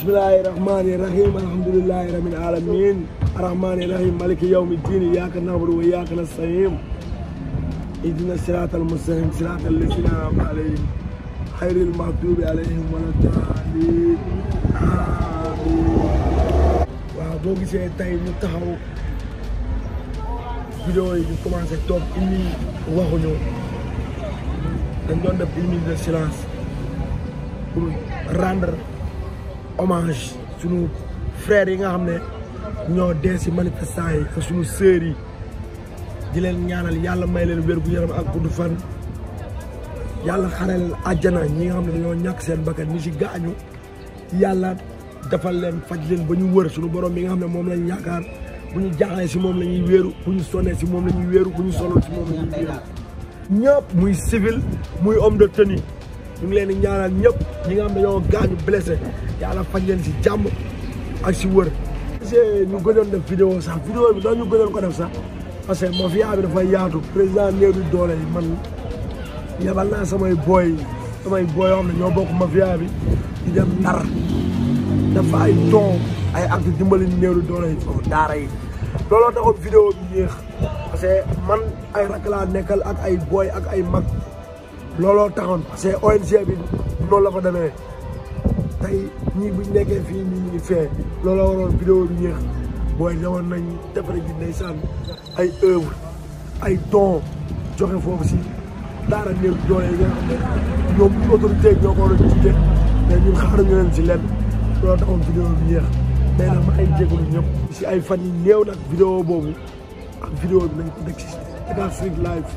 Bismillahirrahmanirrahim. Alhamdulillahi rabbil alamin. Arrahmanirrahim. Maliki yawmiddin. Iyyaka na'budu wa iyyaka nasta'in. Ihdina siratal mustaqim. Siratal ladzina an'amta alayhim. Ghayril maghdubi alayhim waladdallin. Amiin. Waaw boo gisee tey ñu taxaw vidéo yi ñu commencé toog indi waxuñu dañ doon def 1 minute de silence pour rendre hommage sunu frères yi nga xam ne ñoo dee si manifestants yi ak sunu sœurs yi di leen ñaanal yàlla may leen wér gu yaram ak gudd fan yàlla xarel àjjana ñi nga xam ne dañoo ñàkk seen bakkan ñi si gaañu yàlla defal leen faj leen ba ñu wër sunu borom bi nga xam ne moom lañ yaakaar bu ñu jaaxlee si moom la ñuy wéeru bu ñu sonnee si moom la ñuy wéeru bu ñu solo si moom la ñuy wéeru ñëpp muy civil muy homme de tenue ñu ngi leen di ñaanal ñëpp ñi nga xam ne dañoo gaañu blessé yàlla faj leen si jàmm ak si wër. ñu gëjoon def vidéo sax vidéo bi dañu gëjoon ko def sax parce que mafia bi dafay yaatu président néew di doole yi man yebal naa samay booy yoo xam ne ñoo bokk mafia bi di dem Ndar dafa ay don ay acte dimbali néew di doole yi foofu daara yi looloo taxoon vidéo bi yéex parce que man ay rakk laa nekkal ak ay booy ak ay mag looloo taxoon parce que ONG bi noonu la fa demee tey ñii buñ nekkee fii ñii ñu fee looloo waroon vidéo bi yéex booy demoon nañ defare ji ndeysaan ay œuvre ay don joxe foofu si daara néew doole yi nga xam ne ñoom autorité yi ñoo ko war a jiite mais ñun xaaruñu leen si lenn looloo taxoon vidéo bi yéex mais nag ma ay jégalu ñëpp si ay fan yi néew nag vidéo boobu ak vidéo bi nañ ko dégg si Dakar Street Live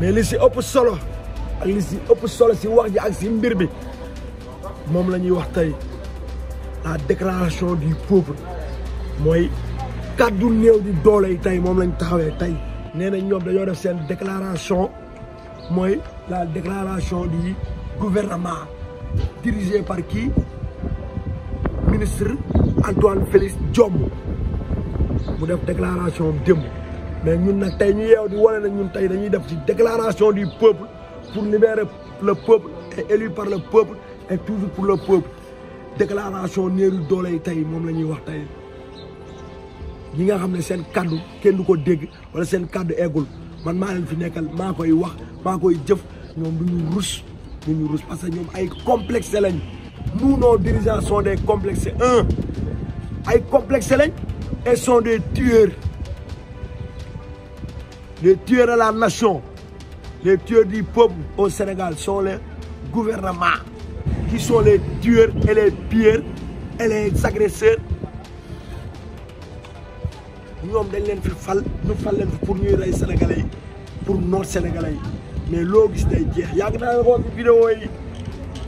mais li si ëpp solo ak li si ëpp solo si wax ji ak si mbir bi moom la ñuy wax tey la déclaration du peuple mooy kàddu néew di doole yi tey moom lañ taxawee tey nee na ñoom dañoo def seen déclaration mooy la déclaration du gouvernement dirigé par qui ministre Antoine Félix Diome mu def déclaration démb mais ñun nag tey ñu yeew di wane na ñun tey dañuy def ci déclaration du peuple pour libérer le peuple et élu par le peuple et toujours pour le peuple déclaration néeru doole yi tey moom la ñuy wax tey ñi nga xam ne seen kaddu kenn du ko dégg wala seen kaddu eggul man maa leen fi nekkal maa koy wax maa koy jëf ñoom du ñu rus parce que ñoom ay complexé lañ nous nos dirigeants sont des complexés ay complexés lañ et sont des tueurs de la nation les tueurs du peuple au Sénégal sont les gouvernements qui sont les tueurs et les pilleurs et les agresseurs ñoom dañ leen fi fal ñu fal leen fi pour ñuy rey sénégalais yi pour noot sénégalais yi mais loo gis day jeex yàgg naa ko wax ci vidéo yi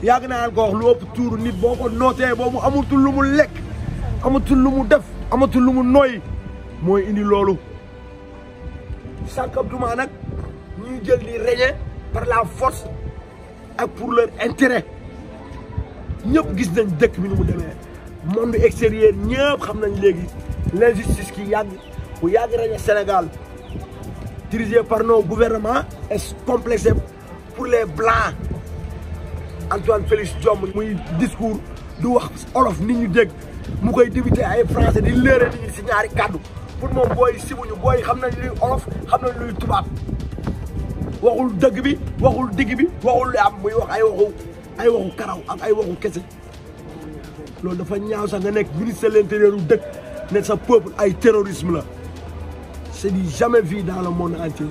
yàgg naa ko wax lu ëpp tuuru nit boo ko nootee boobu amatul lu mu lekk amatul lu mu def amatul lu mu nooy mooy indi loolu sàkkatuma nag ñuy jël di régner par la force ak pour leur intérêt ñëpp gis nañ dëkk bi ni mu demee monde extérieur ñëpp xam nañ léegi l'injustice qui yàgg régner Sénégal dirigé par nos gouvernements est complexé pour les blancs Antoine Félix Diome muy discours du wax olof nit ñu dégg mu koy débuté ay français di léere nit ñi si ñaari kàddu pour moom booy sibuñu booy xam nañ luy olof xam nañ luy tubaab waxul dëgg bi waxul digg bi waxul li am muy wax ay waxu karaw ak ay waxu kese loolu dafa ñaaw sax nga nekk ministre de l'intérieur u dëkk ne sa peuple ay terrorisme la c'est du jamais vu dans le monde entier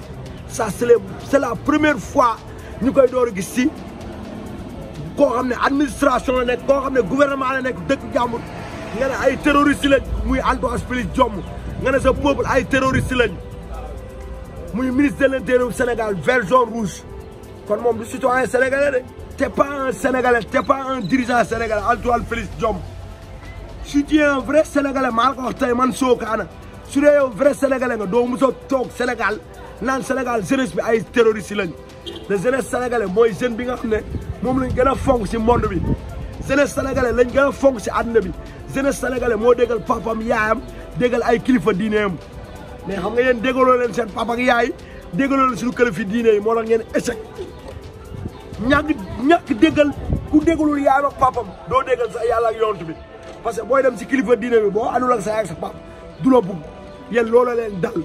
ça c'est la première fois ñu koy door a gis si koo xam ne administration la nekk koo xam ne gouvernement la nekk dëkk jàmbur nga ne ay terroristes lañ muy Antoine Félix Diome nga ne sa peuple ay terroristes lañ muy ministre de l'intérieur du Sénégal vert jaune rouge kon moom du citoyen sénégalais de t'es pas un sénégalais t'es pas un dirigeant sénégalais Antoine Félix Diome si tu es un vrai sénégalais maa la ko wax tey man Sokane su dee yow vrai sénégalais nga doo mos a toog Sénégal naan Sénégal jeunesse bi ay terroristes lañ le jeunesse sénégalais mooy jeune bi nga xam ne moom lañ gën a fonk si monde bi jeunesse sénégalais lañ gën a fonk si àdduna bi jeunesse sénégalais moo déggal papam yaayam déggal ay kilifa diineem mais xam nga yéen déggaloo leen seen papa ak yaay déggaloo leen suñu kilifa diine yi moo tax ngeen échec ñàkk déggal ku déggalul yaayam ak papam doo déggal sa yàlla ak yonent bi parce que booy dem si kilifa diine bi boo àndul ak sa yaay ak sa pap du la bugg yéen loola leen dal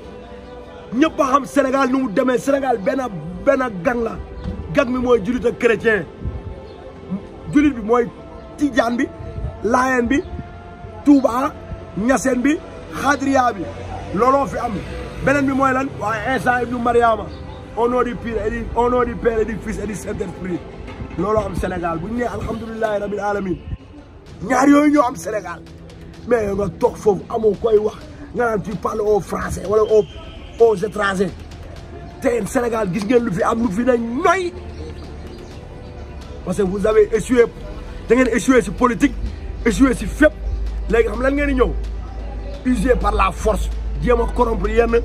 ñëpp a xam Sénégal nu mu demee Sénégal benn gang la gang bi mooy julit ak chrétien julit bi mooy tijaan bi laayeen bi Touba ñaseen bi xaadiriya bi looloo fi am beneen bi mooy lan waaye Isa ibnu Mariama au nom du Père et du Fils et du Saint-Esprit looloo am Sénégal bu ñu nee alhamdulilahi rabil alamin ñaar yooyu ñoo am Sénégal mais nga toog foofu amoo koy wax nga naan tu parles aux Français wala aux étrangers te Sénégal gis ngeen lu fi am lu fi ne ñooy parce que vous avez échoué da ngeen échoué si politique échoué si fépp léegi xam lan ngeen di ñëw usé par la force jéem a corrompre yenn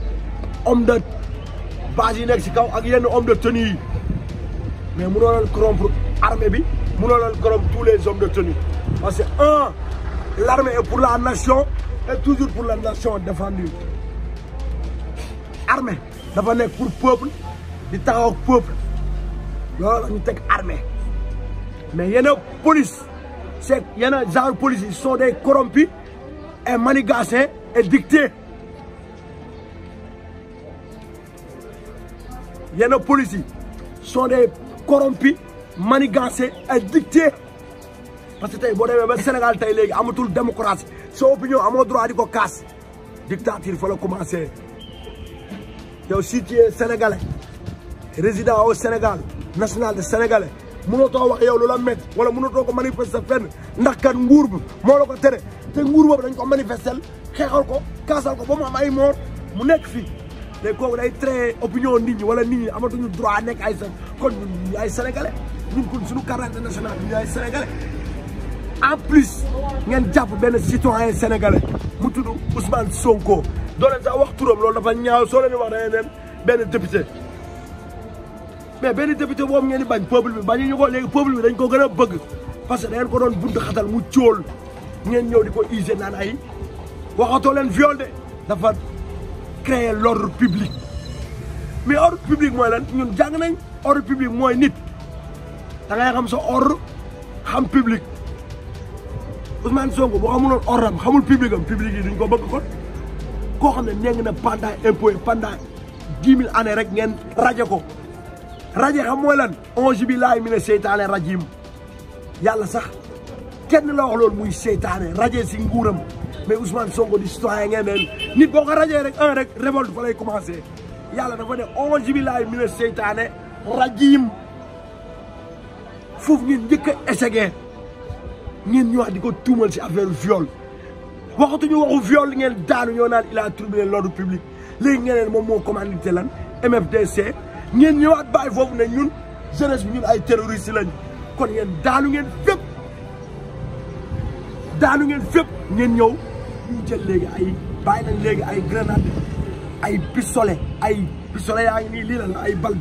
homme de base yi nekk si kaw ak yenn homme de tenue yi mais mënoo leen corrompre armée bi mënoo leen corrompre tous les hommes de tenue parce que l'armée est pour la nation et toujours pour la nation défendue armée dafa nekk pour peuple di taxaw ak peuple loolu la ñu teg armée mais yenn police c'est yenn genre police yi sont des corrompus et manigancés et dictés yenn police yi sont des corrompus manigancés et dictés parce que tey boo demee ba Sénégal tey léegi amatul démocratie sa opinion amoo droit di ko kaas dictature fa la commencé yow si tu es sénégalais résident au Sénégal national de sénégalais mënatoo wax yow lu la métti wala mënatoo ko manifester fenn ndax kan nguur bi moo la ko tere te nguur boobu dañ ko manifester xeexal ko kaasal ko ba mu am ay moor mu nekk fii léegi kooku day traité opinion nit ñi wala nit ñi amatuñu droit nekk ay kon ñun ay sénégalais ñun kon suñu carte nationale ñu ay sénégalais en plus ngeen jàpp benn citoyen sénégalais mu tudd Ousmane Sonko doo leen sax wax turam loolu dafa ñaaw soo leen wax da ngeen benn député mais benn député boobu ngeen di bañ peuple bi bañu ñu ko léegi peuple bi dañ ko gën a bëgg parce que da ngeen ko doon bunt xatal mu cóol ngeen ñëw di ko use naan ay waxatoo leen viol de dafa créer l'ordre public mais ordre public mooy lan ñun jàng nañ ordre public mooy nit da ngay xam sa ordre xam public Ousmane Sonko boo xamuloon ordre am xamul public am public yi duñ ko bëgg kon koo xam ne nee na pendant impôt pendant 10 000 années rek ngeen rajo ko rajo xam mooy lan auzu billaahi mina seytaane rajim yàlla sax kenn la wax loolu muy seytaane rajo si nguuram mais Ousmane Sonko di citoyen ngeen ne nit boo ko rajee rek rek révolte fa lay commencé yàlla dafa ne auzu billaahi mina seytaane rajim foofu ngeen njëkk a échec ngeen ñëwaat di ko tuumal si affaire viol waxatuñu waxu viol ngeen daanu ñoo naan il a troublé l'ordre public léegi ngeen moom moo commandité lan MFDC ngeen ñëwaat bàyyi foofu ne ñun jeunesse bi ñun ay terroriste lañ kon ngeen daanu ngeen fépp ngeen ñëw ñu jël léegi ay bàyyi nañ léegi ay grenade ay pistolet yaa ngi nii lii la ay balle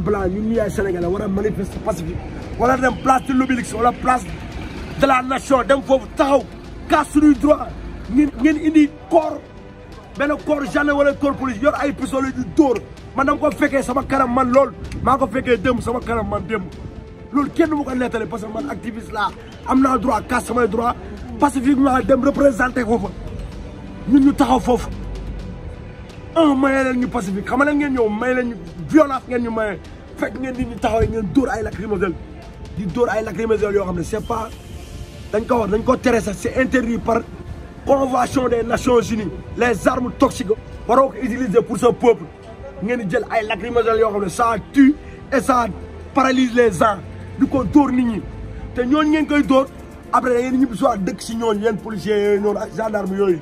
blanc ñun ñii ay sénégalais war a manifester pacifique wala dem place de l'Obélisque wala place de la nation dem foofu taxaw kaas suñuy droit ngeen indi corps benn corps gendarme wala corps police yor ay pistolet yu dóor man dama ko fekkee sama kanam man lool maa ko fekkee démb sama kanam man démb loolu kenn mu ko nettali parce que man activiste laa am naa droit kaas samay droit pacifiquement dem représenter ko fa ñun ñu taxaw foofu maye leen ñu pacifique xam nga ngeen ñëw may leen ñu violence ngeen ñu maye fekk ngeen nit ñi taxaw ngeen dóor ay lacrymogène di dóor ay lacrymogène yoo xam ne c'est pas dañ ko war dañ ko tere sax c'est interdit par convention des Nations Unies les armes toxiques waroo ko utiliser pour ce peuple ngeen di jël ay lacrymogène yoo xam ne ça tue et ça paralyse les gens di ko dóor nit ñi te ñooñu ngeen koy dóor après da ngeen ñibbi soit dëkk si ñooñu yeen policiers yooyu noonu ak gendarme yooyu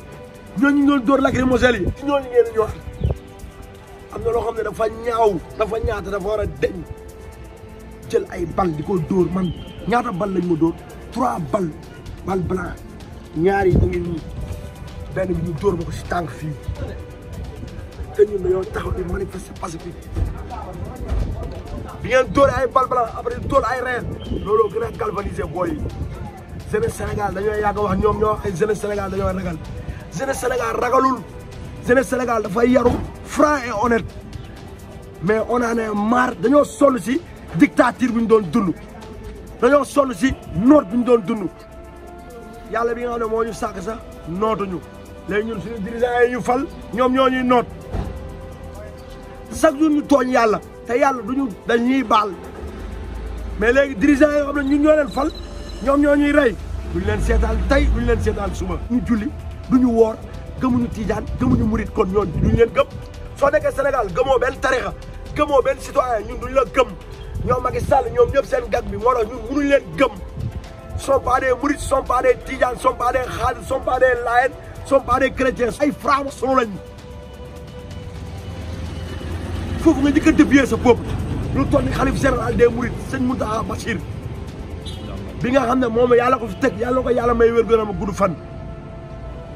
ñooñu doon dóor lacrymogène yi si ñooñu ngeen ñëwaat am na loo xam ne dafa ñaaw dafa ñaata dafa war a deñ jël ay bal di ko dóor man ñaata bal lañ ma dóor 3 bal blanc ñaari da ngeen nii benn bi ñu dóor ma ko si tànk fii te ñun dañoo taxaw di manifester pacifique bi ngeen dóor ay bal blanc après dóor ay reen looloo gën a galvaniser booy yi jeunesse Sénégal dañoo yàgg wax ñoom ñoo ay jeunesse Sénégal dañoo ragal jeunesse Sénégal ragalul jeunesse Sénégal dafay yaru franc et honnête mais on en est marre dañoo sonn si dictature bi ñu doon dund dañoo sonn si noot bi ñu doon dund yàlla bi nga xam ne moo ñu sàkk sax nootuñu léegi ñun suñu dirigeants yi ñu fal ñoom ñoo ñuy noot chaque jour ñu tooñ yàlla te yàlla duñu dañuy baal mais léegi dirigeants yi nga xam ne ñun ñoo leen fal ñoom ñoo ñuy rey duñ leen seetaan tey duñ leen seetaan suba ñu julli duñu woor gëmuñu tijaan gëmuñu murit kon ñoon duñ leen gëm soo nekkee Sénégal gëmoo benn tarixa gëmoo benn citoyen ñun duñ la gëm ñoom Macky Sall ñoom ñëpp seen gag bi moo tax ñun mënuñ leen gëm sont pas des mourides sont pas des tijaan sont pas des xaadir sont pas des layen sont pas des chrétiens ay francs-maçons lañ foofu nga njëkk a dévier sa peuple lu toll ni xalif général des mourides sëñ Mountakha Bachir bi nga xam ne moom yàlla ko fi teg yàlla ko yàlla may wér-gu-yaram gudd fan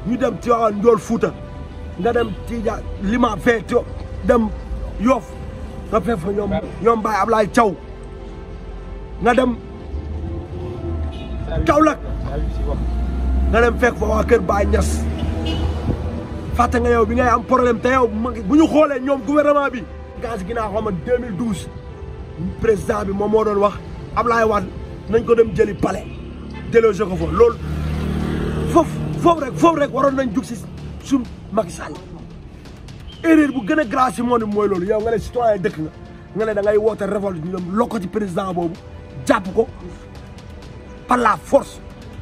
ñu dem Tivaouane Ndiol Fouta nga dem Tidjane Lima fee dem Yoff nga fekk fa ñoom Baye Ablaye Thiaw nga dem Kaolack nga dem fekk fa waa kër Baye Niass fàtte nga yow bi ngay am problème te yow bu ñu xoolee ñoom gouvernement bi gaz gi naa xawma 2012 président bi moom moo doon wax Ablaye Wade nañ ko dem jëli palais délogé ko fa loolu foofu rek waroon nañ jug si suñ Macky Sall erreur bu gën a grave si monde bi mooy loolu yow nga ne citoyen dëkk nga ne da ngay woote révolte ñu dem lokko ci président boobu jàpp ko par la force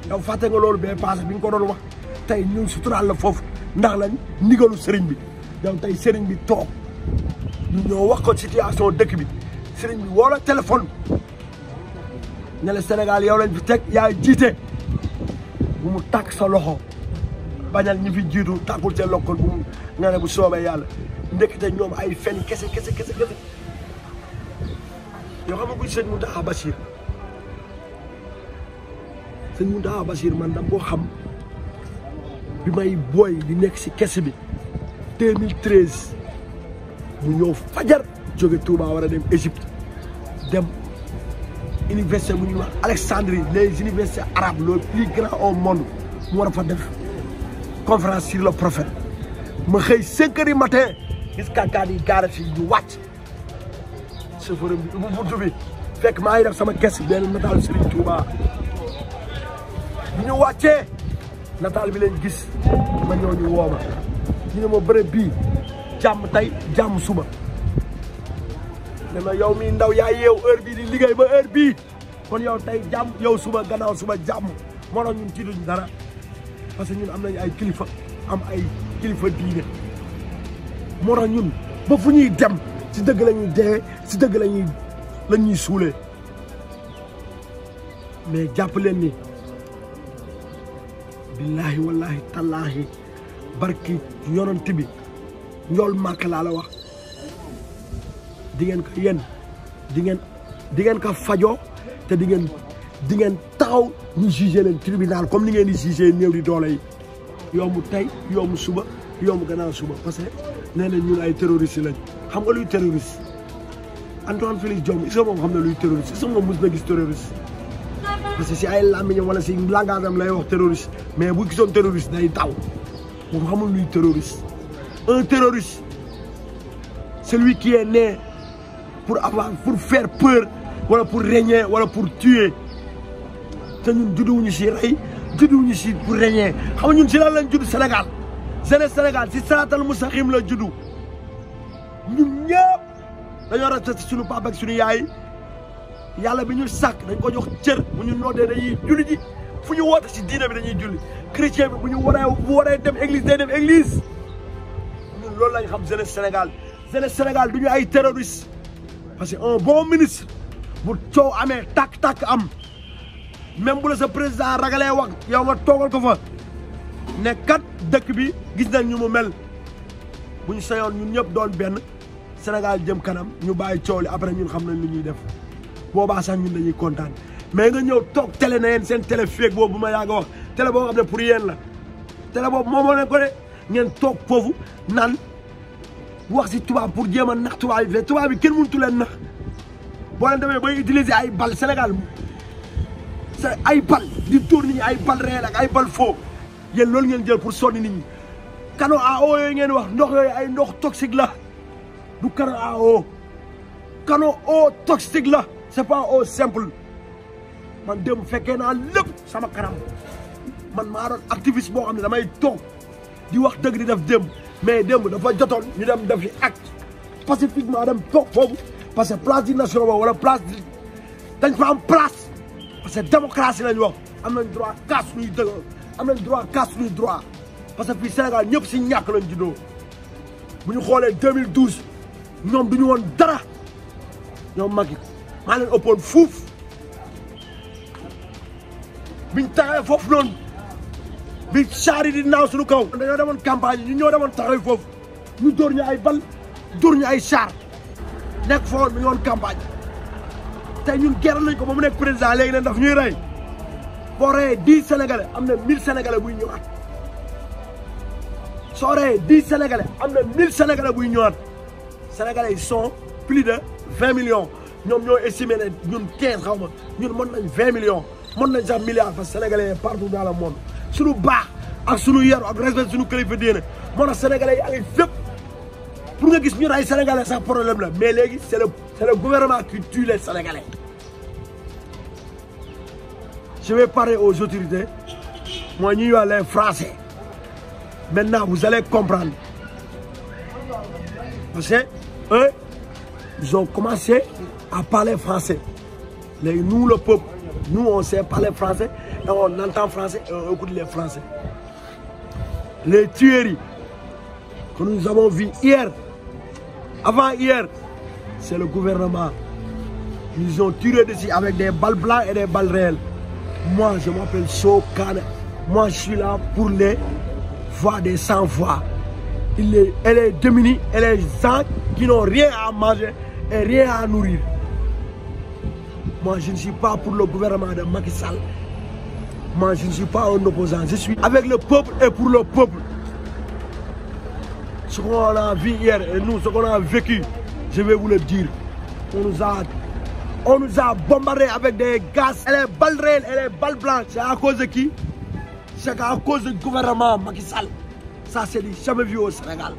yow fàtte nga loolu bee passé bi nga ko doon wax tey ñun suturaal la foofu ndax lañ ndigalu sëriñ bi yow tey sëriñ bi toog ñu ñoo wax ko situation dëkk bi sëriñ bi woo la téléphone ne la Sénégal yow lañ fi teg yaay jiite bu mu tàkk sa loxo bañal ñi fi jiitu tàkkul seen lokkol bu mu nga ne bu soobee yàlla ndekete ñoom ay fen kese yoo xam nga kuy sëñ Mountakha Bachir sëñ Mountakha Bachir man dama ko xam bi may booy di nekk si kese bi 2013 mu ñëw fajar jóge Touba war a dem Égypte dem université bu ñuy wax Alexandrie les universités arabes le plus grand au monde mu war a fa def conférence sur le prophète ma xëy 5 heures du matin gis kànkaan yi gaara fii ñu wàcc chauffeur bi bu buntu bi fekk maa ngi def sama kes benn nataal Serigne Touba bi ñu wàccee nataal bi leen gis ma ñëw ñu woo ma ñu ne ma bërëb bii jàmm tey jàmm suba ne ma yow mii ndaw yaa yeew heure bii di liggéey ba heure bii kon yow tey jàmm yow suba gannaaw suba jàmm moo tax ñun tiituñ dara parce que ñun am nañu ay kilifa am ay kilifa diine moo tax ñun ba fu ñuy dem si dëgg la ñuy dee si dëgg la ñuy suulee mais jàpp leen ni billahi wallahi tallaahi barki yonent bi njool màkk laa la wax di ngeen ko yéen di ngeen ko fajoo te di ngeen taxaw ñu jugé leen tribunal comme ni ngeen di jugé néew di doole yi yomb tey yomb suba yomb gannaaw suba parce que nee na ñun ay terroriste lañ xam nga luy terroriste Antoine Félix Diome est-ce que moom xam na luy terroriste est-ce que moom mos na gis terroriste parce que si ay làmmiñam wala si langage am lay wax terroriste mais bu gisoon terroriste day daw moom xamul luy terroriste un terroriste celui qui est né pour faire peur wala pour régner wala pour tuer te ñun judduwuñu si rey judduwuñu si pour régner xam nga ñun si lan lañ judd Sénégal Sénégal si siraatal mustaqim la juddu ñun ñëpp dañoo respecté suñu papa ak suñu yaay yàlla bi ñu sàkk dañ ko jox cër bu ñu noddee dañuy julli ji fu ñu woote si diine bi dañuy julli chrétien bi bu waree dem église day dem église ñun loolu lañ xam jeunesse Sénégal du ñu ay terroriste parce que un bon ministre bu coow amee tàkk-tàkk am même bu la sa président ragalee wax yow nga toogal ko fa ne kat dëkk bi gis nañ ñu mu mel bu ñu sayoon ñun ñëpp doon benn Sénégal jëm kanam ñu bàyyi coow li après ñun xam nañ lu ñuy def boobaa sax ñun dañuy kontaan mais nga ñëw toog télé na yéen seen télé feeg boobu bu ma yàgg a wax télé boo xam ne pour yéen la télé boobu moomoo leen ko de ngeen toog foofu naan wax si tubaab pour jéem a nax tubaab yi tubaab bi kenn mënutu leen nax boo leen demee bay utiliser ay bal Sénégal ay bal di dóor nit ñi ay bal réel ak ay bal faux yéen loolu ngeen jël pour sonni nit ñi canon à eau yooyu ngeen wax ndox yooyu ay ndox toxique la du canon à eau canon eau toxique la c'est pas eau simple man démb fekkee naa lépp sama kanam man maa doon activiste boo xam ne damay toog di wax dëgg di def démb mais démb dafa jotoon ñu dem def li acte pacifiquement dem toog foofu parce que place du nation boobu wala place dañ fa am place parce que démocratie lañ wax am nañ droit kaas suñuy dëgg am nañ droit kaas suñuy droit parce que fii Sénégal ñëpp si ñàkk lañ juddoo bu ñu xoolee 2012 ñoom duñu woon dara ñoom Macky maa leen ëppoon fuuf biñ taxawee foofu noonu bi char yi di naaw suñu kaw dañoo demoon campagne ñu ñoo demoon taxawee foofu ñu dóor ñu ay bal dóor ñu ay char nekk fa woon mi ngi woon campagne tey ñun geral nañ ko ba mu nekk président léegi nag daf ñuy rey boo reyee 10 sénégalais am na 1000 sénégalais buy ñëwaat soo reyee 10 sénégalais am na 1000 sénégalais buy ñëwaat sénégalais yi sont plus de 20 millions ñoom ñoo estimé ne ñun 15 xaw ma ñun mën nañ 20 millions mën nañ sax milliards parce que sénégalais yi partout dans le monde suñu baax ak suñu yaru ak respect suñu kilifa diine moo tax sénégalais yi ak fépp pour nga gis ñun ay sénégalais sax problème la mais léegi c'est le gouvernement qui tue les sénégalais. Je vais parler aux autorités moi ñuy wax les français maintenant vous allez comprendre parce que eux ils ont commencé à parler français léegi nous le peuple nous on sait parler français et on entend français et on écoute les français. Les tueries que nous avons vues hier avant hier c'est le gouvernement ils ont tiré dessus avec des balles blanches et des balles réelles. Moi je m'appelle Sow Kane moi je suis là pour les voix des sans voix et les démunis et les gens qui n'ont rien à manger et rien à nourrir. Moi je ne suis pas pour le gouvernement de Macky Sall. Moi je ne suis pas un opposant, je suis avec le peuple et pour le peuple. Ce qu'on a vu hier et nous, ce qu'on a vécu, je vais vous le dire. On nous a bombardé avec des gaz et les balles réelles et les balles blanches. C'est à cause de qui? C'est à cause du gouvernement Macky Sall. Ça c'est jamais vu au Sénégal.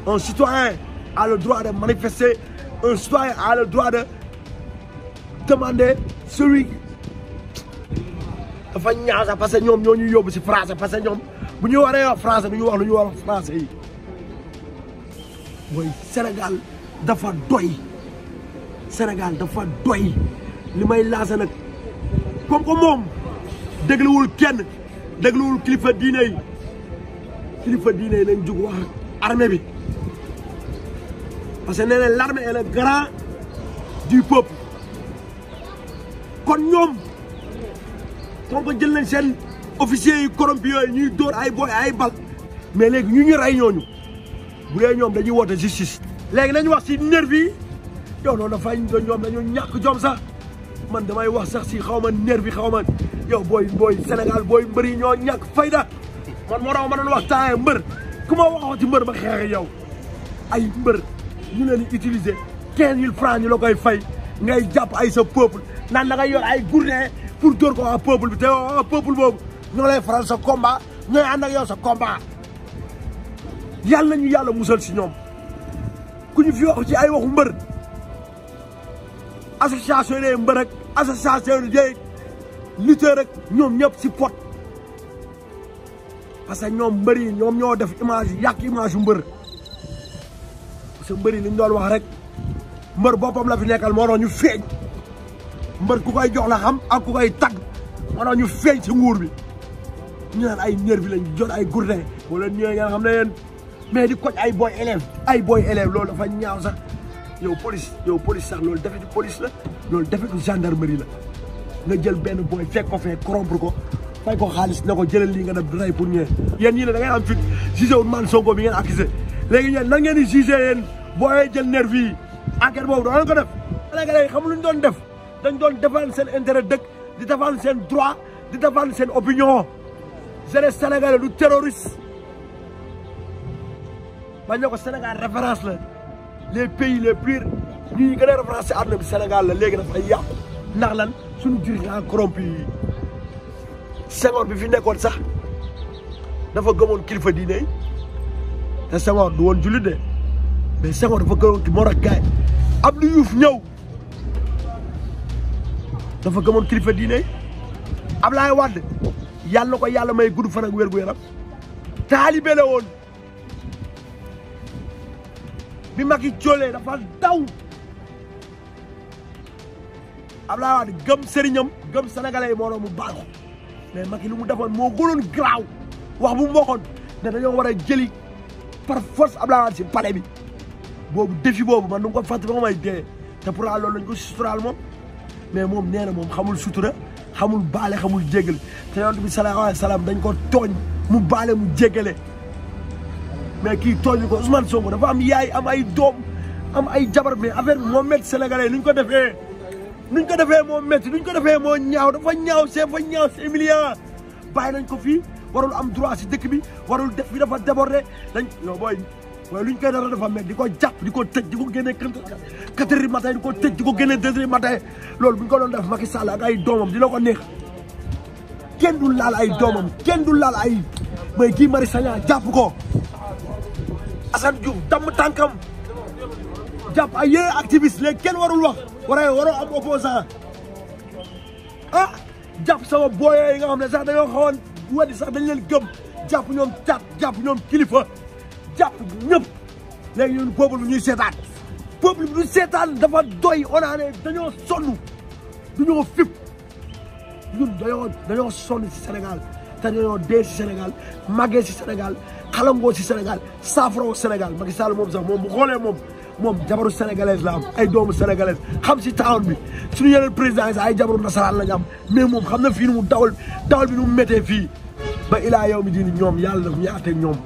Un citoyen a le droit de manifester, un citoyen a le droit de demander celui dafa ñaaw sax parce que ñoom ñoo ñu yóbbu si français parce que ñoom bu ñu waree wax français du ñu wax lu ñu wax français yi mooy Sénégal dafa doy Sénégal dafa doy li may lancé nag comme que moom dégluwul kenn dégluwul kilifa diine yi nañ jug wax ak armée bi parce que nee na l'armée est le garant du peuple kon ñoom comme que jël nañ seen officiers yi corrompus yooyu ñuy dóor ay boy ay bal mais léegi ñu rey ñooñu bu dee ñoom dañuy woote justice. léegi nañu wax si nervi yi yow noonu dafay ñoom dañoo ñàkk jom sax man damay wax sax si xaw ma nervi xaw ma yow booy Sénégal booy mbër yi ñoo ñàkk fayda man moo tax ma doon wax temps mbër ku ma waxoo ci mbër ba xeex yow ay mbër ñu leen di utiliser 15000 francs ñu la koy fay ngay jàpp ay sa peuple naan da ngay yor ay gourdin pour dóor ko waa peuple bi te waa peuple boobu ñoo lay faral sa combat ñooy ànd ak yow sa combat yàlla nañu yàlla musal si ñoom ku ñu fi wax ci ay waxu mbër association des mbër ak association des lutteurs rek ñoom ñëpp si pot parce que ñoom mbër yi ñoom ñoo def image yàq image yu mbër parce que mbër yi li ñu doon wax rek mbër boppam la fi nekkal moo doon ñu feeñ mbër ku koy jox la xam ak ku koy tagg moo doon ñu feeñ si nguur bi ñu naan ay nervi lañ jot ay gourdin wala ñëwee nga xam ne yéen mais di koj ay boy élève loolu dafa ñaaw sax yow police sax loolu defetu police la loolu defetu gendarmerie la nga jël benn boy fekk ko fee corrompre ko fay ko xaalis ne ko jëlal lii nga def rey pour ñëwee yéen ñii ne da ngay am fit jugé Ousmane Sonko bi ngeen accusé léegi ñeen nan ngeen di jugé yéen booyee jël nervi yi enquête boobu doon ko def Sénégalais yi xam lu ñu doon def dañ doon défendre seen intérêt dëkk di défendre seen droit di défendre seen opinion jeunesse sénégalais du terroriste bañ ne ko Sénégal référence la les pays les plus ñi gën a référence ci àdduna bi Sénégal la léegi dafay yàqu ndax lan suñu dirigeant corrompu yi Senghor bi fi nekkoon sax dafa gëmoon kilifa diine yi te Senghor du woon jullit de mais Senghor dafa gëmoon ki moo tax gaay Abdou Diouf ñëw dafa gëmoon kilifa diine Ablaye Wade yàlla na ko yàlla may gudd fan ak wér gu yaram taalibe la woon bi Macky joolee dafa daw Ablaye Wade gëm sëriñam gëm sénégalais yi moo doon mu baal ko mais Macky lu mu defoon moo gënoon garaaw wax bu mu waxoon ne dañoo war a jëli par force Ablaye Wade si palais bi boobu défi boobu man du ko fàtte ba may dee te pourtant loolu lañ ko suturaal moom mais moom nee na moom xamul sutura xamul baale xamul jéggale te yonent bi sallallahu alayhi wa sallam dañ ko tooñ mu baale mu jéggale mais kii tooñ ko Ousmane Sonko dafa am yaay am ay doom am ay jabar mais affaire bi moo métti sénégalais nuñ ko defee moo métti nuñ ko defee moo ñaaw dafa ñaaw c'est humiliant bàyyi nañ ko fii warul am droit si dëkk bi warul def bi dafa débordé dañ yow booy luñ koy dara dafa métti di ko jàpp di ko tëj di ko génne 4 heures du matin di ko tëj di ko génne 2 heures du matin loolu buñ ko doon def Macky Sall ak ay doomam dina ko neex kenn du laal ay doomam kenn du laal ay mooy Guy Marius Sagna jàpp ko Assane Diouf damm tànkam jàpp ay yeneen activiste léegi kenn warul wax waroo am opposant ah jàpp sama booyee yi nga xam ne sax dañoo xawoon wadi sax dañ leen gëm jàpp ñoom cat jàpp ñoom kilifa jàpp ñëpp léegi ñun peuple bi ñuy seetaan peuple bi ñu seetaan dafa doy on a ne dañoo sonn duñoo fip ñun dañoo sonn si Sénégal te dañoo dee si Sénégal màggee si Sénégal xalangoo si Sénégal saafara Sénégal Macky Sall moom sax moom bu xoolee moom jabaru sénégalaise la am ay doomu sénégalaise xam si town bi suñu yeneen président yi sax ay jabaru nasaraan lañ am mais moom xam na fii nu mu dawal bi nu mu méttee fii ba ilaa yow mi diini ñoom yàlla daf ñu àtte ñoom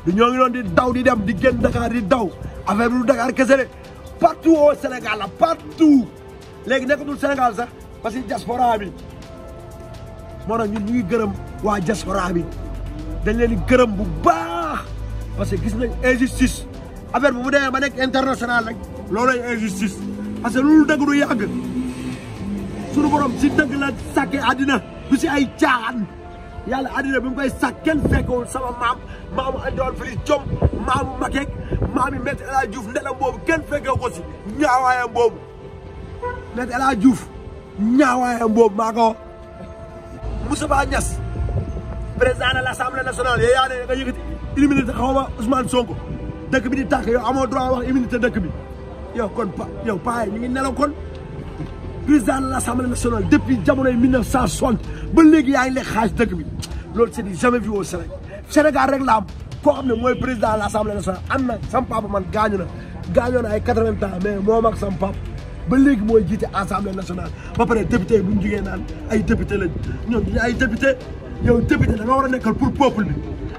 du ñoo ngi doon di daw di dem di génn Dakar di daw affaire bi du Dakar kese de partout au Sénégal la partout léegi nekkatul Sénégal sax parce que diaspora bi moo tax ñun ñu ngi gërëm waa diaspora bi dañ leen di gërëm bu baax parce que gis nañ injustice affaire bi bu demee ba nekk international rek loolay injustice parce que loolu dëgg du yàgg suñu borom si dëgg la sàkkee àddina du si ay caaxaan yàlla àddina bi mu koy sàkk kenn fekkewul sama maamu Antoine Félix Diome maamu Makeek maami Me El Hadji Diouf ndelam boobu kenn fekkewu ko si ñaawaayam boobu Me El Hadji Diouf ñaawaayam boobu maa ko Moustapha Niasse président de l'Assemblée nationale yow yaa ne nga yëkkati immunité xaw ma Ousmane Sonko dëkk bi di tàkk yow amoo droit wax immunité dëkk bi yow kon yow paa ñu ngi nelaw kon président de l'Assemblée nationale depuis jamonoy 1960 ba léegi yaa ngi lekk xaalis dëkk bi loolu c'est du jamais vu au Sénégal Sénégal rek la am koo xam ne mooy président de l'Assemblée nationale am na sam papa man gaañoo na ay 80 ans mais moom ak sam papa ba léegi mooy jiite Assemblée nationale ba pare député bu ñu jugee naan ay député lañ ñoom duñu ay député yow député da nga war a nekkal pour peuple bi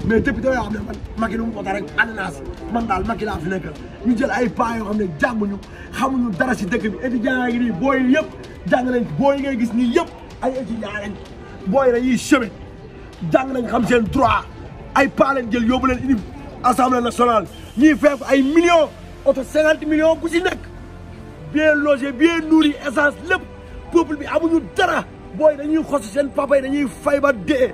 mais député yoo xam ne man Macky lu mu ko rek ananas man daal Macky laa fi nekkal ñu jël ay paa yoo xam ne jànguñu xamuñu dara si dëkk bi étudiants yi nii booy yi yëpp jàng nañ booy yi ngay gis nii yëpp ay étudiants lañ booy dañuy chemé jàng nañ xam seen droit ay paa lañ jël yóbbu leen indi Assemblée nationale ñuy fekk ay millions oto 50 millions bu si nekk bien logé bien nourri essence lépp peuple bi amuñu dara booy dañuy xos seen papa yi dañuy fay ba dee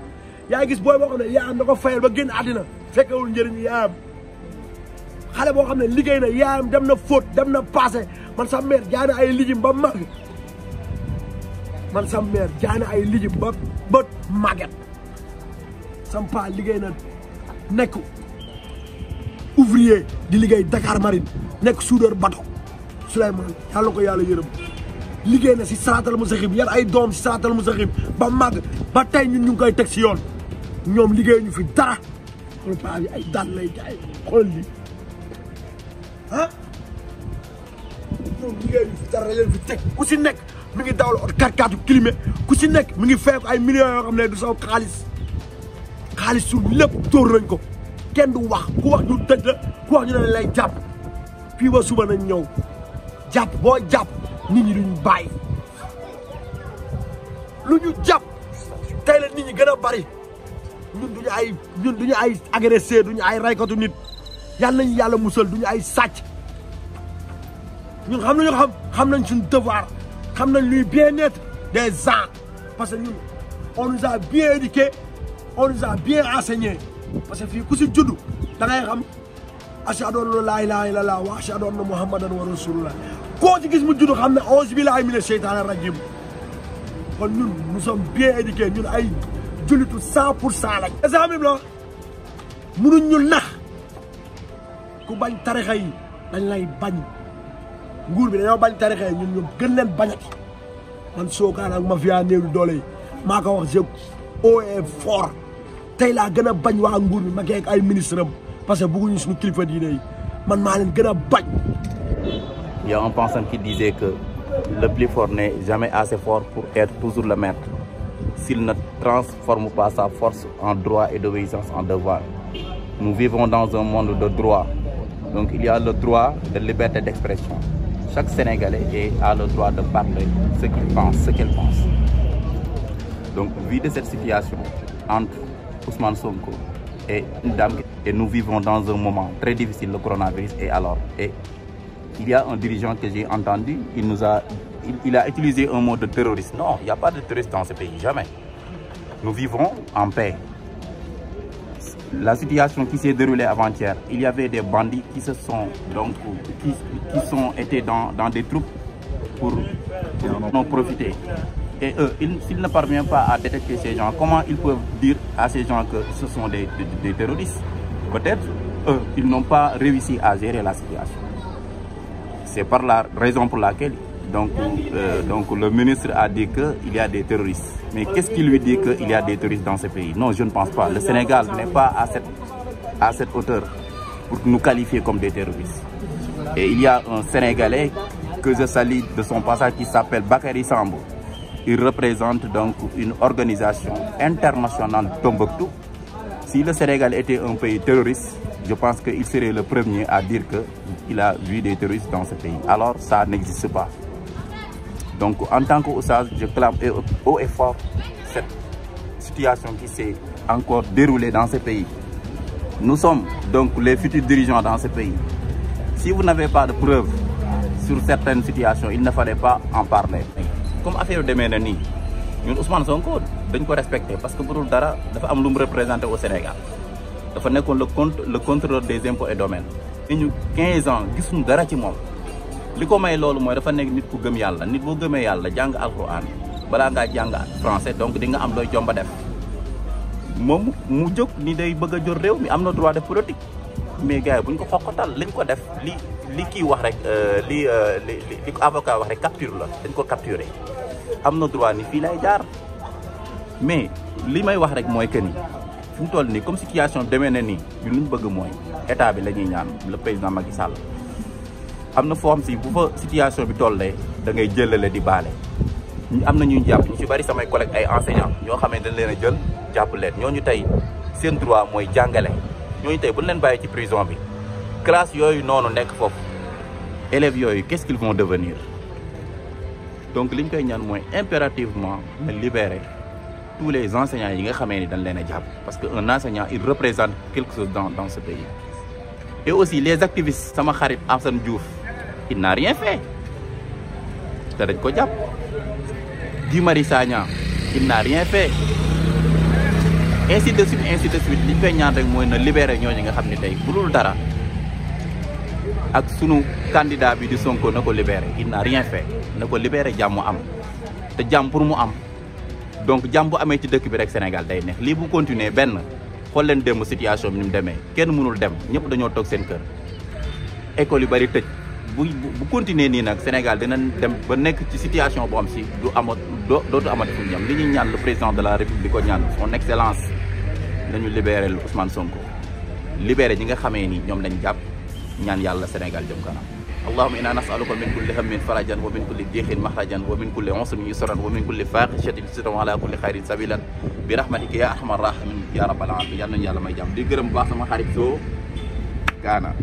yaa gis booy boo xam ne yaayam da ko fayal ba génn àddina fekkewul njëriñ yaayam xale boo xam ne liggéey na yaayam dem na fóot dem na passé man sa mère jaay na ay lijim ba màgg man sa mère jaay na ay lijim ba màgget sam pa liggéey na nekk ouvrier di liggéey Dakar Marine nekk soudeur bateau Souleymane yàlla ko yàlla yërëm liggéey na si saraatal musaxib yar ay doom si saraatal musaxib ba màgg ba tey ñun ñu ngi koy teg si yoon ñoom liggéey ñu fi dara xool paa bi ay daan lay jaay xool lii ah ñoom liggéey ñu fi dara leen fi teg ku si nekk mi ngi dawal ot karkaatu climé ku si nekk mi ngi fekk ay millions yoo xam ne du saw xaalis su lépp tóor nañ ko kenn du wax ku wax ñu tëj la ku wax ñu ne lay jàpp fii ba suba nañ ñëw jàpp boo jàpp nit ñi duñu bàyyi lu ñu jàpp tey la nit ñi gën a bari ñun duñu ay agressé duñu ay raykatu nit yàlla nañu yàlla musal duñu ay sàcc ñun xam nañ suñu devoir xam nañ luy bien-être des gens parce que ñun on nous a bien éduqués on nous a bien enseigné parce que fii ku si judd da ngay xam ashhadu an laa ilaaha illallaah wa ashhadu anna muhammadan wa rasulullah koo ci gis mu judd xam ne auzu billaahi mina sheytaani rajiim kon ñun nous sommes bien éduqués ñun ay jullitu 100% lañ. exemple la mënuñ ñu nax ku bañ tarixa yi dañ lay bañ nguur bi dañoo bañ tarixa yi ñun gën leen bañati man Sokane ak mafia néew doole yi maa ko wax jëg haut et fort tey laa gën a bañ waa nguur bi ma ak ay ministre am parce que bëgguñu suñu kilifa diine yi man maa leen gën a bañ. Il y a un penseur qui disait que le plus fort n'est jamais assez fort pour être toujours le maître s'il ne transforme pas sa force en droit et d'obéissance en devoir. Nous vivons dans un monde de droit. Donc il y a le droit de liberté d'expression. Chaque Sénégalais a le droit de parler ce qu'il pense, ce qu'elle pense. Donc vu de cette situation entre Ousmane Sonko et une dame, et nous vivons dans un moment très difficile, le coronavirus, et il y a un dirigeant que j'ai entendu, il a utilisé un mot de terroriste. Non, il n'y a pas de terroriste dans ce pays, jamais. Nous vivons en paix. La situation qui s'est déroulée avant-hier, il y avait des bandits qui été dans des troupes pour en profiter. Et eux, s'ils ne parviennent pas à détecter ces gens, comment ils peuvent dire à ces gens que ce sont des terroristes? Peut-être eux, ils n'ont pas réussi à gérer la situation. C'est par la raison pour laquelle donc le ministre a dit qu'il y a des terroristes. Mais qu'est-ce qui lui dit qu'il y a des terroristes dans ce pays? Non, je ne pense pas. Le Sénégal n'est pas à cette hauteur pour nous qualifier comme des terroristes. Et il y a un Sénégalais que je salue de son passage qui s'appelle Bakary Sambo. Il représente donc une organisation internationale Tombouctou. Si le Sénégal était un pays terroriste, je pense qu'il serait le premier à dire qu'il a vu des terroristes dans ce pays. Alors, ça n'existe pas. Donc, en tant qu'Oustaz, je clame haut et fort cette situation qui s'est encore déroulée dans ce pays. Nous sommes donc les futurs dirigeants dans ce pays. Si vous n'avez pas de preuves sur certaines situations, il ne fallait pas en parler. Comme affaire de Ménani, nous, Ousmane Sonko, nous devons respecter parce que pour dara, dafa am lu mu représenter au Sénégal. Dafa nekkoon le contrôleur des impôts et domaines. Et nous 15 ans, gisuñu dara ci moom. Li ko may loolu mooy dafa nekk nit ku gëm yàlla nit boo gëmee yàlla jàng alxuraan balaa ngaa jàng français donc di nga am looy jomba def moom mu jóg ni day bëgg a jor réew mi am na droit de politique mais gars yi bu ñu ko xoqatal liñ ko def li kii wax rek li ko avocat wax rek capture la dañ ko capturer am na droit ni fii lay jaar mais li may wax rek mooy que ni fi mu toll nii comme situation demee na nii ñun li ñu bëgg mooy état bi la ñuy ñaan le président Macky Sall am na foo xam si bu fa situation bi tollee da ngay jëlale di baale am na ñuy jàpp ñu ci bari samay collègues ay enseignants ñoo xam ne dañ leen a jël jàpp leen ñooñu tey seen droit mooy jàngale ñooñu tey bu leen bàyyi ci prison bi classe yooyu noonu nekk foofu élèves yooyu qu'est-ce qu'ils vont devenir donc li ñu koy ñaan mooy impérativement na libérer tous les enseignants yi nga xamee ni dañ leen a jàpp parce que un enseignant il représente quelque chose dans ce pays et aussi les activistes sama xarit Assane Diouf il n'a rien fait te dañ ko jàpp Guy Marius Sagna il n'a rien fait ainsi de suite li ñu koy ñaan rek mooy na libérer ñooñu nga xam ne tey bu dul dara ak sunu candidat bi di Sonko na ko libérer il n'a rien fait na ko libérer jàmm am te jàmm pour mu am donc jàmm bu amee ci dëkk bi rek Sénégal day neex lii bu continuer benn xool leen démb situation bi ni mu demee kenn mënul dem ñëpp dañoo toog seen kër école yu bari tëj bu continuer nii nag Sénégal dinañ dem ba nekk ci situation boo xam si dootu amati fu ñam li ñuy ñaan le président de la République ko ñaan son excellence nañu libérer Ousmane Sonko libérer ñi nga xamee ni ñoom lañ jàpp ñaan yàlla Sénégal jëm kanam allahumma inna nas'aluka min kulli hammin farajan wa min kulli diixin mahrajan wa min kulli usrin yusran wa min kulli faahishatin sitran wa ala kulli khairin sabilan bi rahmatika ya arhamar rahimin ya rabbal alamin yal nañu yàlla may jàmm di gërëm bu baax sama xarit soo Gaana.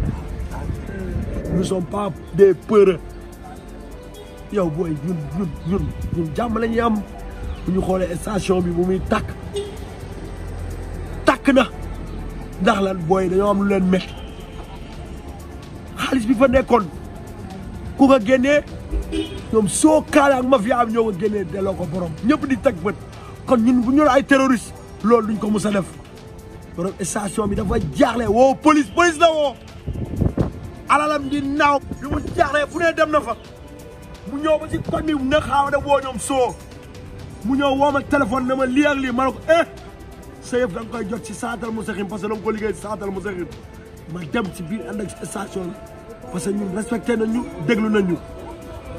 Nous ne sommes pas des peureux yow booy ñun jàmm la ñuy am bu ñu xoolee station bi bu muy tàkk na ndax lan booy dañoo am lu leen métti xaalis bi fa nekkoon ku ko génnee ñoom Sokane ak mafia am ñoo ko génnee delloo ko borom ñëpp di teg bët kon ñun bu ñu ay terroriste loolu duñ ko mus a def borom station bi dafa jaaxle woo police la woo alalam di naaw bi mu jaaxlee fu ne dem na fa mu ñëw ba ci koñ bi na xaaw de woo ñoom mu ñëw woo ma téléphone ne ma lii ak lii ma ne ko sa yëf da nga koy jot ci Siraatal Mustaqiim parce que da nga ko liggéey ci Siraatal Mustaqiim ma dem ci biir ànd ak station bi parce que ñun respecté nañu déglu nañu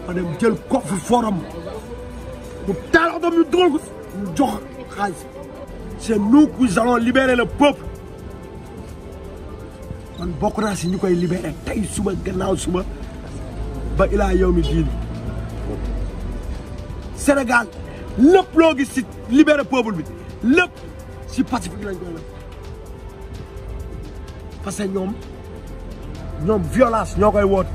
ma dem jël coffre forum mu taal oto ñu dugal ko ñu jox xaalis c'est nous qui allons libérer le peuple man bokk naa si ñu koy libérer tey suba gannaaw suba ba ilaa yow mi diin Sénégal lépp loo gis si libérer peuple bi lépp si pacifique lañ koy def parce que ñoom violence ñoo koy woote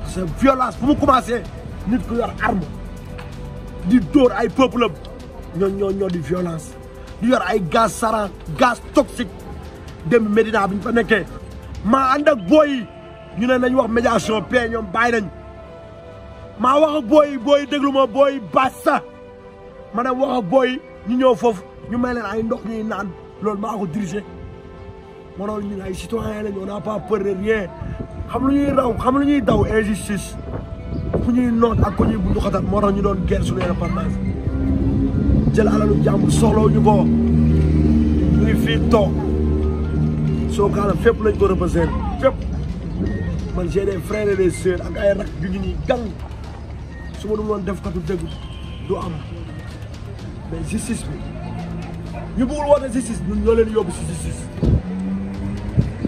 parce que violence fu mu commencé nit ku yor arme di dóor ay peuple ñoo di violence di yor ay gaz sarin gaz toxique dem Médina bi ñu fa nekkee maa ànd ak booy yi ñu ne nañ wax médiation paix ñoom bàyyi nañ maa wax ak booy déglu ma booy bassa ma dem wax ak booy ñu ñëw foofu ñu may leen ay ndox ñuy naan loolu maa ko dirigé moo tax ñun ay citoyen lañ on n'a pas peur de rien xam lu ñuy daw injustice ku ñuy noot ak ku ñuy bundu xatat moo tax ñu doon guerre suñu indépendance jël alalu jàmbur soxlawu ñu ko ñu ngi fii toog Sokane fépp lañ ko représenté fépp man j'ai des frères et des sœurs ak ay rak yu ñu nii gang su ma doon def katu dëgg du am mais justice bi ñu bëggul woote justice ñun ñoo leen yóbbu si justice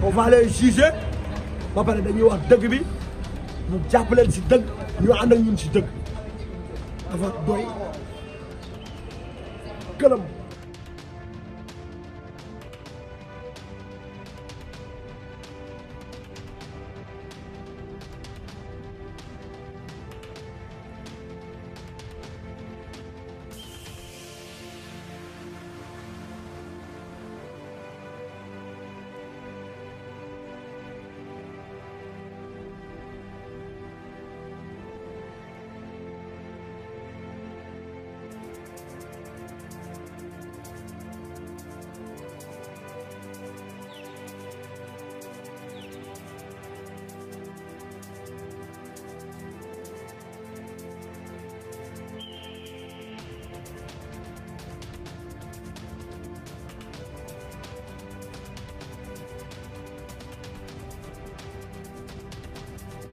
on va les juger ba pare dañuy wax dëgg bi ñu jàpp leen si dëgg ñu ànd ak ñun si dëgg dafa doy këlam